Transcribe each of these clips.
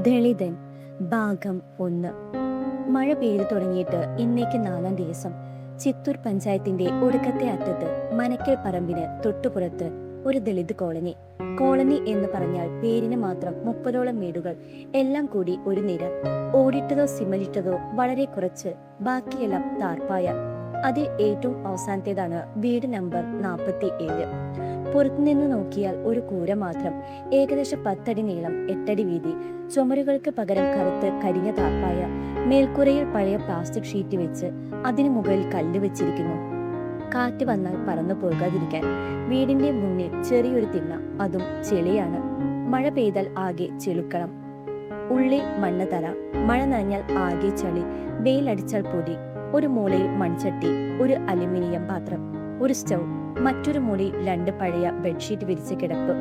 ദളിതൻ ഭാഗം 1. മഴ പെയ്തു തുടങ്ങിയിട്ട് ഇന്നേക്ക് 4-ാം ദിവസം. ചിത്തൂർ പഞ്ചായത്തിന്റെ ഒടുക്കത്തെ അറ്റത്ത് മനക്കൽ പറമ്പിന് തൊട്ടുപുറത്ത് ഒരു ദളിത് കോളനി. കോളനി എന്ന് പറഞ്ഞാൽ പേരിന് മാത്രം 30ഓളം വീടുകൾ, എല്ലാം കൂടി ഒരു നിര. ഓടിട്ടതോ സിമന്റിട്ടതോ വളരെ കുറച്ച്, ബാക്കിയെല്ലാം താർപ്പായ. അതിൽ ഏറ്റവും അവസാനത്തേതാണ് വീട് നമ്പർ 47. പുറത്തുനിന്ന് നോക്കിയാൽ ഒരു കൂര മാത്രം. ഏകദേശം 10 അടി നീളം, 8 അടി വീതി. ചുമരുകൾക്ക് പകരം കറുത്ത് കരിഞ്ഞ താർപ്പായ. മേൽക്കൂരയിൽ പഴയ പ്ലാസ്റ്റിക് ഷീറ്റ് വെച്ച് അതിനു മുകളിൽ കല്ല് വെച്ചിരിക്കുന്നു, കാറ്റ് വന്നാൽ പറന്നു പോകാതിരിക്കാൻ. വീടിന്റെ മുന്നിൽ ചെറിയൊരു തിണ്ണ, അതും ചെളിയാണ്. മഴ പെയ്താൽ ആകെ ചെളുക്കണം. ഉള്ളിൽ മണ്ണ് തറ. മഴ നനഞ്ഞാൽ ആകെ ചളി, വെയിലടിച്ചാൽ പൊടി. ഒരു മൂലയിൽ മൺചട്ടി, ഒരു അലുമിനിയം പാത്രം, ഒരു സ്റ്റൗ. മറ്റൊരു മൂലയിൽ 2 പഴയ ബെഡ്ഷീറ്റ് വിരിച്ച് കിടപ്പ്.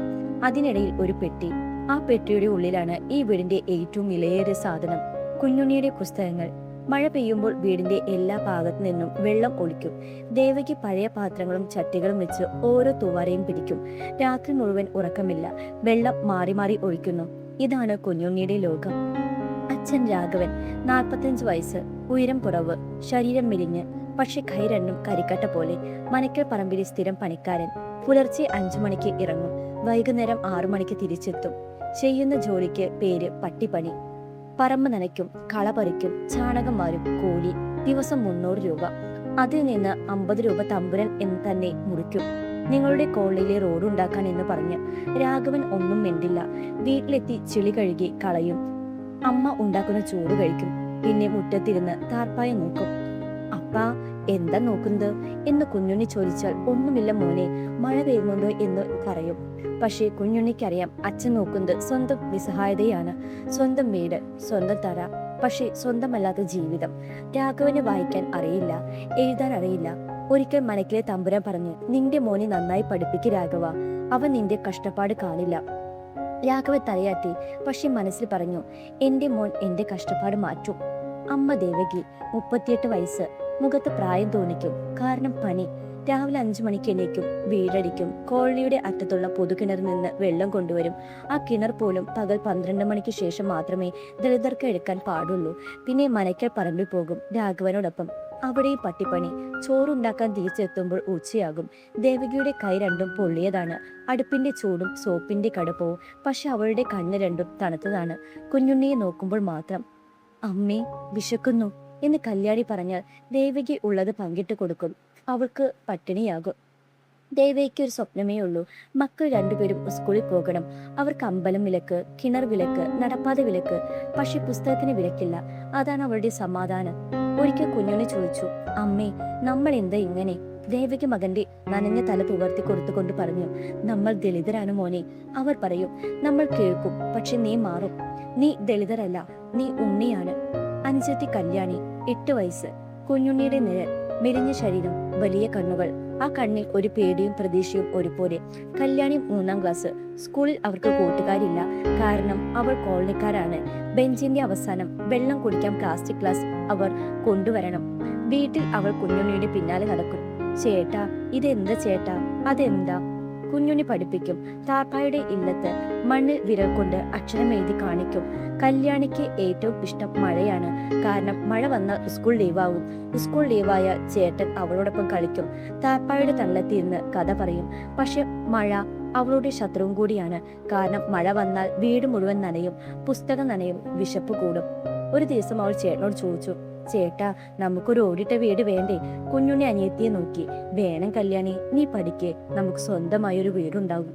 അതിനിടയിൽ ഒരു പെട്ടി. ആ പെട്ടിയുടെ ഉള്ളിലാണ് ഈ വീടിന്റെ ഏറ്റവും വിലയേറിയ സാധനം, കുഞ്ഞുണ്ണിയുടെ പുസ്തകങ്ങൾ. മഴ പെയ്യുമ്പോൾ വീടിന്റെ എല്ലാ ഭാഗത്തു നിന്നും വെള്ളം ഒളിക്കും. ദേവയ്ക്ക് പഴയ പാത്രങ്ങളും ചട്ടികളും വെച്ച് ഓരോ തൂവാരയും പിടിക്കും. രാത്രി മുഴുവൻ ഉറക്കമില്ല, വെള്ളം മാറി മാറി ഒഴിക്കുന്നു. ഇതാണ് കുഞ്ഞുണ്ണിയുടെ ലോകം. അച്ഛൻ രാഘവൻ, 45 വയസ്സ്, ഉയരം കുറവ്, ശരീരം മെലിഞ്ഞ്, പക്ഷെ കൈ രണ്ടും കരിക്കട്ട പോലെ. മനക്കൽ പറമ്പിലെ സ്ഥിരം പണിക്കാരൻ. പുലർച്ചെ 5 മണിക്ക് ഇറങ്ങും, വൈകുന്നേരം 6 മണിക്ക് തിരിച്ചെത്തും. ചെയ്യുന്ന ജോലിക്ക് പേര് പട്ടിപ്പണി. പറമ്പ് നനയ്ക്കും, കള പറിക്കും, ചാണകം വാരും. കൂലി ദിവസം 300 രൂപ. അതിൽ നിന്ന് 50 രൂപ തമ്പുരൻ എന്ന് തന്നെ മുറിക്കും. നിങ്ങളുടെ കോളനിയിലെ റോഡ് ഉണ്ടാക്കാൻ എന്ന് പറഞ്ഞ് രാഘവൻ ഒന്നും മിണ്ടില്ല. വീട്ടിലെത്തി ചെളി കഴുകി കളയും. അമ്മ ഉണ്ടാക്കുന്ന ചോറ് കഴിക്കും. പിന്നെ മുറ്റത്തിരുന്ന് താർപ്പായ നോക്കും. അപ്പാ, എന്താ നോക്കുന്നത് എന്ന് കുഞ്ഞുണ്ണി ചോദിച്ചാൽ ഒന്നുമില്ല മോനെ, മഴ പെയ്യുന്നുണ്ടോ എന്ന് പറയും. പക്ഷേ കുഞ്ഞുണ്ണിക്കറിയാം അച്ഛൻ നോക്കുന്നത് സ്വന്തം നിസ്സഹായതയാണ്. സ്വന്തം വീട്, സ്വന്തം തറ, പക്ഷേ സ്വന്തമല്ലാത്ത ജീവിതം. രാഘവന് വായിക്കാൻ അറിയില്ല, എഴുതാൻ അറിയില്ല. ഒരിക്കൽ മനക്കിലെ തമ്പുരാൻ പറഞ്ഞു, നിന്റെ മോനെ നന്നായി പഠിപ്പിക്ക് രാഘവ, അവൻ നിന്റെ കഷ്ടപ്പാട് കാണില്ല. രാഘവൻ തലയാട്ടി, പക്ഷെ മനസ്സിൽ പറഞ്ഞു, എന്റെ മോൻ എന്റെ കഷ്ടപ്പാട് മാറ്റും. അമ്മ ദേവകി, 38 വയസ്സ്, മുഖത്ത് പ്രായം തോന്നിക്കും, കാരണം പനി. രാവിലെ 5 മണിക്ക് എണീക്കും, വീടടിക്കും. കോളനിയുടെ അറ്റത്തുള്ള പൊതുകിണറിൽ നിന്ന് വെള്ളം കൊണ്ടുവരും. ആ കിണർ പോലും പകൽ 12 മണിക്ക് ശേഷം മാത്രമേ ദളിതർക്ക് എടുക്കാൻ പാടുള്ളൂ. പിന്നെ മനക്കൽ പറമ്പിൽ പോകും രാഘവനോടൊപ്പം. അവിടെയും പട്ടിപ്പണി. ചോറുണ്ടാക്കാൻ തിരിച്ചെത്തുമ്പോൾ ഉച്ചയാകും. ദേവകിയുടെ കൈ രണ്ടും പൊള്ളിയതാണ്. അടുപ്പിന്റെ ചൂടും സോപ്പിന്റെ കടുപ്പവും. പക്ഷെ അവളുടെ കണ്ണ് രണ്ടും തണുത്തതാണ്. കുഞ്ഞുണ്ണിയെ നോക്കുമ്പോൾ മാത്രം. അമ്മേ, വിശക്കുന്നു എന്ന് കല്യാണി പറഞ്ഞാൽ ദേവകി ഉള്ളത് പങ്കിട്ട് കൊടുക്കും. അവൾക്ക് പട്ടിണിയാകും. ദേവയ്ക്ക് ഒരു സ്വപ്നമേ ഉള്ളൂ, മക്കൾ 2 പേരും സ്കൂളിൽ പോകണം. അവർക്ക് അമ്പലം വിലക്ക്, കിണർ വിലക്ക്, നടപ്പാത വിലക്ക്, പക്ഷെ പുസ്തകത്തിന് വിലക്കില്ല. അതാണ് അവളുടെ സമാധാനം. ഒരിക്കൽ കുഞ്ഞുണ്ണി ചോദിച്ചു, അമ്മേ, നമ്മൾ എന്താ ഇങ്ങനെ? ദേവയ്ക്ക് മകന്റെ നനഞ്ഞ തല പുകർത്തി കൊടുത്തുകൊണ്ട് പറഞ്ഞു, നമ്മൾ ദളിതരാണ് മോനെ. അവർ പറയും, നമ്മൾ കേൾക്കും, പക്ഷെ നീ മാറും. നീ ദളിതരല്ല, നീ ഉണ്ണിയാണ്. അനുജത്തി കല്യാണി, 8 വയസ്സ്, കുഞ്ഞുണ്ണിയുടെ നിഴൽ, മെലിഞ്ഞ ശരീരം, വലിയ കണ്ണുകൾ. ആ കണ്ണിൽ ഒരു പേടിയും പ്രതീക്ഷയും ഒരുപോലെ. കല്യാണി 3-ാം ക്ലാസ്. സ്കൂളിൽ അവർക്ക് കൂട്ടുകാരില്ല, കാരണം അവൾ കോളനിക്കാരാണ്. ബെഞ്ചിന്റെ അവസാനം വെള്ളം കുടിക്കാൻ പ്ലാസ്റ്റിക് ഗ്ലാസ് അവർ കൊണ്ടുവരണം. വീട്ടിൽ അവൾ കുഞ്ഞുണ്ണിയുടെ പിന്നാലെ നടക്കും. ചേട്ടാ, ഇതെന്താ ചേട്ടാ, അതെന്താ? കുഞ്ഞുണ്ണി പഠിപ്പിക്കും. താർപ്പായുടെ ഇല്ലത്ത് മണ്ണിൽ വിരൽ കൊണ്ട് അക്ഷരം എഴുതി കാണിക്കും. കല്യാണിക്ക് ഏറ്റവും ഇഷ്ടം മഴയാണ്, കാരണം മഴ വന്നാൽ സ്കൂൾ ലീവാകും. സ്കൂൾ ലീവായ ചേട്ടൻ അവളോടൊപ്പം കളിക്കും. താർപ്പായുടെ തള്ളത്തിരുന്ന് കഥ പറയും. പക്ഷെ മഴ അവളുടെ ശത്രുവും കൂടിയാണ്, കാരണം മഴ വന്നാൽ വീട് മുഴുവൻ നനയും, പുസ്തകം നനയും, വിശപ്പ് കൂടും. ഒരു ദിവസം അവൾ ചേട്ടനോട് ചോദിച്ചു, ചേട്ടാ, നമുക്കൊരു ഓടിട്ട വീട് വേണ്ടേ? കുഞ്ഞുണ്ണി അനിയത്തിയെ നോക്കി, വേണം കല്യാണി, നീ പഠിക്കേ, നമുക്ക് സ്വന്തമായൊരു വീടുണ്ടാവും.